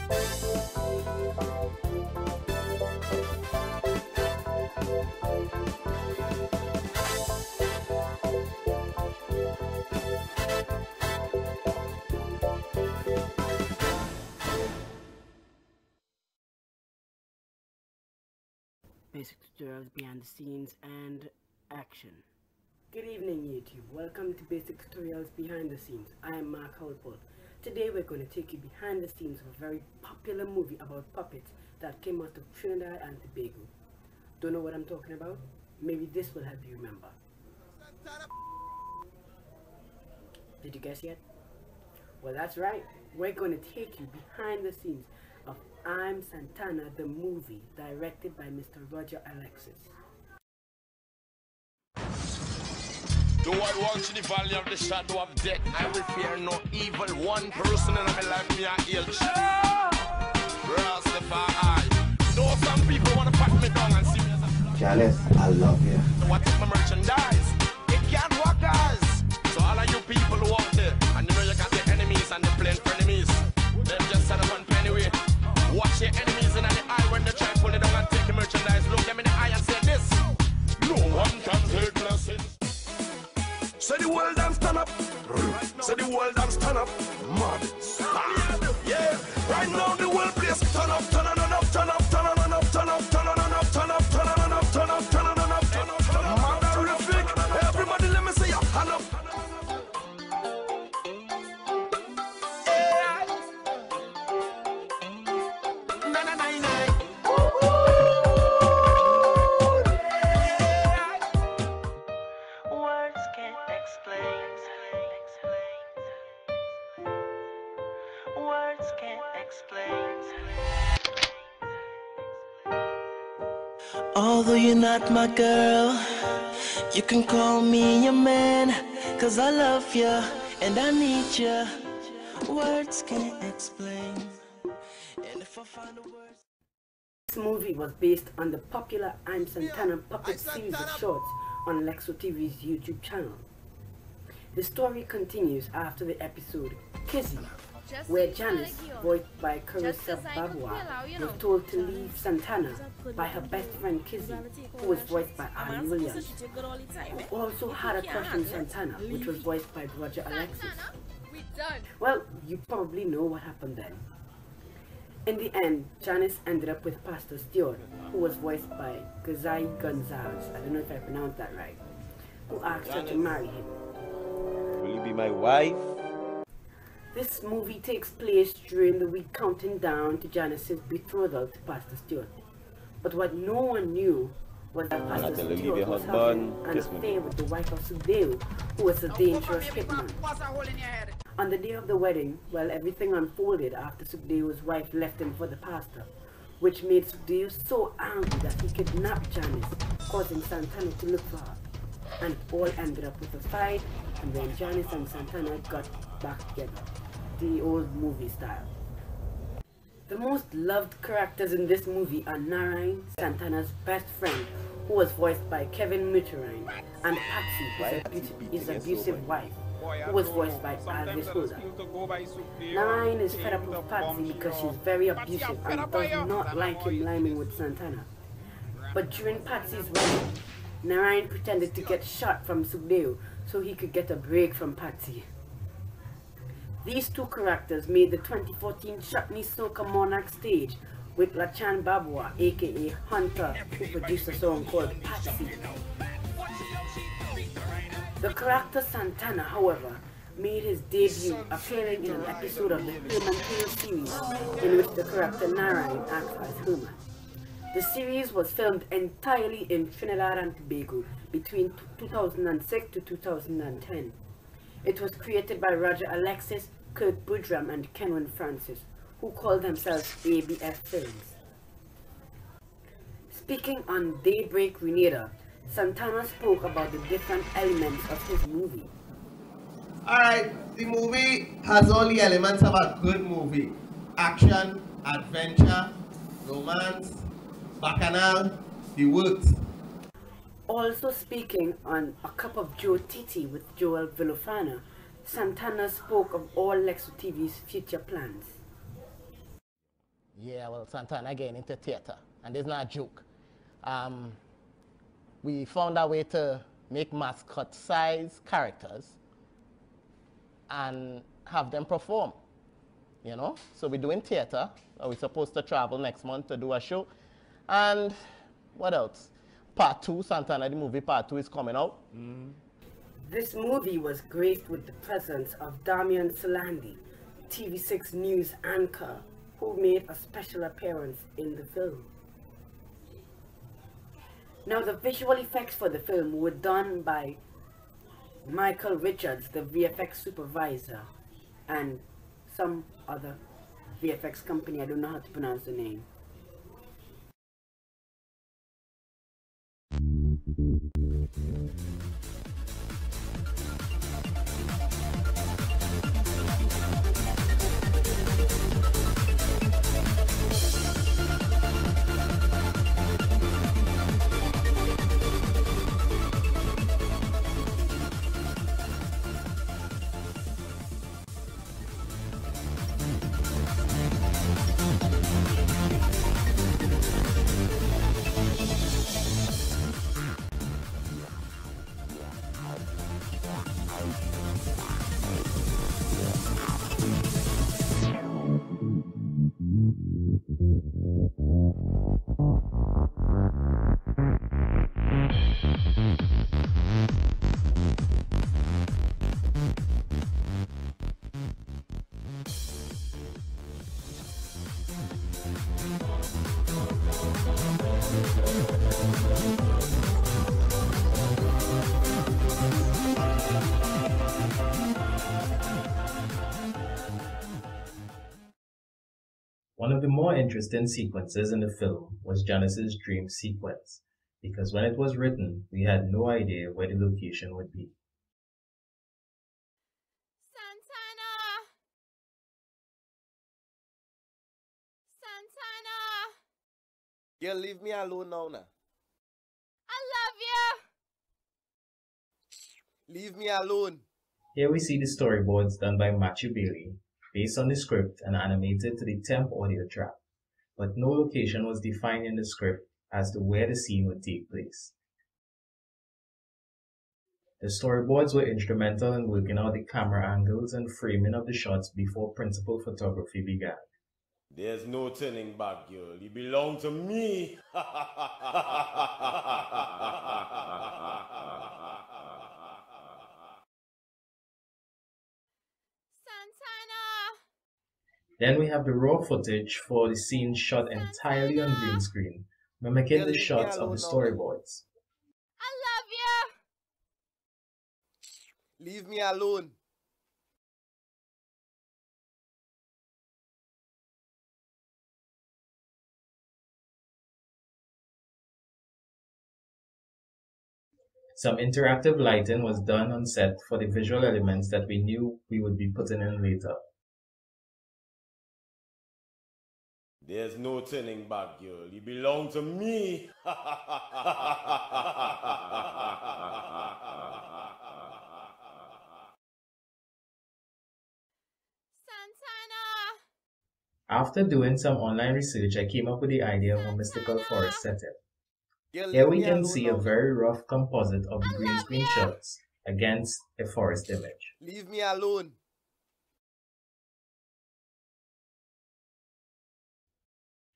Basic tutorials, behind the scenes, and action. Good evening YouTube, welcome to Basic Tutorials Behind the Scenes. I am Mark Howell. Today we're going to take you behind the scenes of a very popular movie about puppets that came out of Trinidad and Tobago. Don't know what I'm talking about? Maybe this will help you remember. Did you guess yet? Well, that's right, we're going to take you behind the scenes of I'm Santana, the movie, directed by Mr. Roger Alexis. Do I walk to the valley of the shadow of death? I will fear no evil. One person in my life, me a ill. Rastafari. Though some people want to pat me down and see me as a Janice, I love you. what is my merchandise? It can't work, guys. So all of you people who out there, and you know you got the enemies and the plain frenemies. They've just set up on anyway. Watch your enemies in the eye when they try to pull it down and take your merchandise. Look them in the eye and say this: no one can take blessings. Say the world and stand up. Say the world and stand up. Mad. Yeah. Right now the world place turn up, turn on up, turn up, turn on up, turn up, turn on up, turn up, turn on up, turn up, turn on up, turn up, turn up. Man, terrific. Everybody, let me see your hand up. Words can't explain. Although you're not my girl, you can call me your man, 'cause I love you and I need you. Words can't explain. And if I find the words. This movie was based on the popular I'm Santana puppet series of shorts on Lexo TV's YouTube channel. The story continues after the episode Kizzy, where Janice, voiced by Carissa Babwa, was told to leave Santana by her best friend Kizzy, who was voiced by Ali Williams, who also had a crush on Santana, which was voiced by Roger Alexis. Well, you probably know what happened then. In the end, Janice ended up with Pastor Stewart, who was voiced by Gazai Gonzalez, I don't know if I pronounced that right, who asked her to marry him. Will you be my wife? This movie takes place during the week counting down to Janice's betrothal to Pastor Stewart. But what no one knew was that Pastor Stewart was having an affair with the wife of Sudeu, who was a dangerous hitman. On the day of the wedding, well, everything unfolded after Sudeu's wife left him for the pastor, which made Sudeu so angry that he kidnapped Janice, causing Santana to look for her. And it all ended up with a fight, and then Janice and Santana got back together, the old movie style. The most loved characters in this movie are Narayan, Santana's best friend, who was voiced by Kevin Muturine, and Patsy, his abusive wife, who was voiced by Alvis Holder. Narayan is fed up with Patsy because she's very abusive and does not like him liming with Santana. But during Patsy's wedding, Narayan pretended to get shot from Sudeu so he could get a break from Patsy. These two characters made the 2014 Chutney Soca Monarch stage with Lachan Babwa, aka Hunter, who produced a song called Patsy. The character Santana, however, made his debut appearing in an episode of the Herman Tale series in which the character Narayan acts as Herman. The series was filmed entirely in Trinidad and Tobago between 2006 to 2010. It was created by Roger Alexis, Kirk Budram, and Kenwin Francis, who called themselves ABF Films. Speaking on Daybreak Grenada, Santana spoke about the different elements of his movie. Alright, the movie has all the elements of a good movie. Action, adventure, romance, bacchanal, the works. Also speaking on A Cup of Joe Titi with Joel Villofana, Santana spoke of all Lexo TV's future plans. Yeah, well, Santana again into theater, and it's not a joke. We found a way to make mascot size characters and have them perform, you know? So we're doing theater. We're supposed to travel next month to do a show. And what else? Part 2, Santana, the movie Part 2 is coming out. This movie was graced with the presence of Damian Solandi, TV6 News anchor, who made a special appearance in the film. Now, the visual effects for the film were done by Michael Richards, the VFX supervisor, and some other VFX company. I don't know how to pronounce the name. One of the more interesting sequences in the film was Janice's dream sequence, because when it was written, we had no idea where the location would be. Santana! Santana! Girl, leave me alone now. I love you! Leave me alone. Here we see the storyboards done by Matthew Bailey, based on the script and animated to the temp audio track, but no location was defined in the script as to where the scene would take place. The storyboards were instrumental in working out the camera angles and framing of the shots before principal photography began. There's no turning back, girl. You belong to me. Then we have the raw footage for the scene shot entirely on green screen, mimicking the shots of the storyboards. I love you! Leave me alone. Some interactive lighting was done on set for the visual elements that we knew we would be putting in later. There's no turning back, girl. You belong to me. Santana! After doing some online research, I came up with the idea of a mystical forest setting. Girl, Here leave we me can alone see a now. very rough composite of the green screen shots against a forest image. Leave me alone.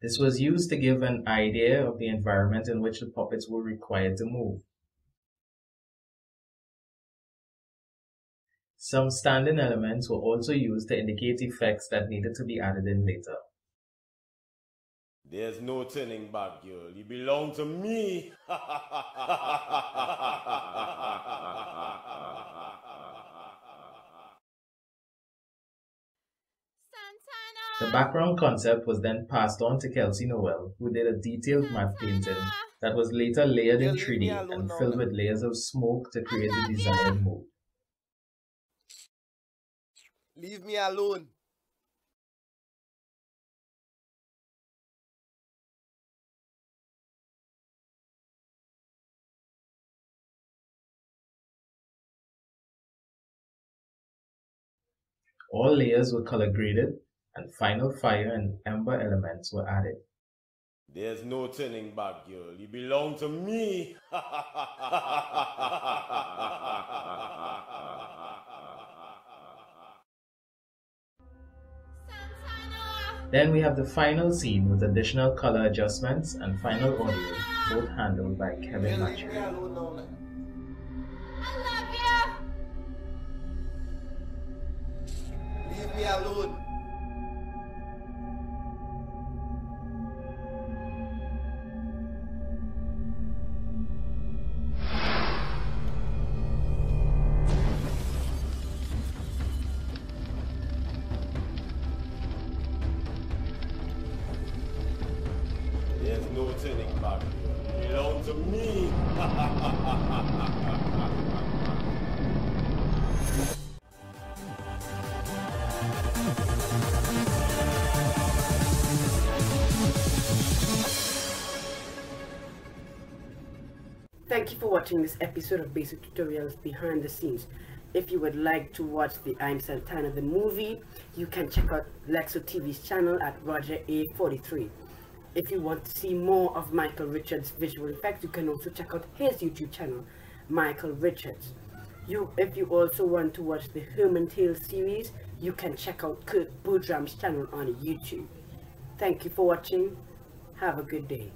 This was used to give an idea of the environment in which the puppets were required to move. Some standing elements were also used to indicate effects that needed to be added in later. There's no turning back, girl. You belong to me. The background concept was then passed on to Kelsey Noel, who did a detailed matte painting that was later layered in 3D and filled with layers of smoke to create the desired mood. Leave me alone. All layers were color graded, and final fire and ember elements were added. There's no turning back, girl. You belong to me. Then we have the final scene with additional color adjustments and final audio, both handled by Kevin Matthew. I love you. Leave me alone. There's no turning back, girl. You belong to me. Thank you for watching this episode of Basic Tutorials Behind the Scenes. If you would like to watch the I'm Santana the movie, you can check out Lexo TV's channel at Roger A43. If you want to see more of Michael Richards' visual effects, you can also check out his YouTube channel, Michael Richards. If you also want to watch the Herman Tales series, you can check out Kurt Boudram's channel on YouTube. Thank you for watching. Have a good day.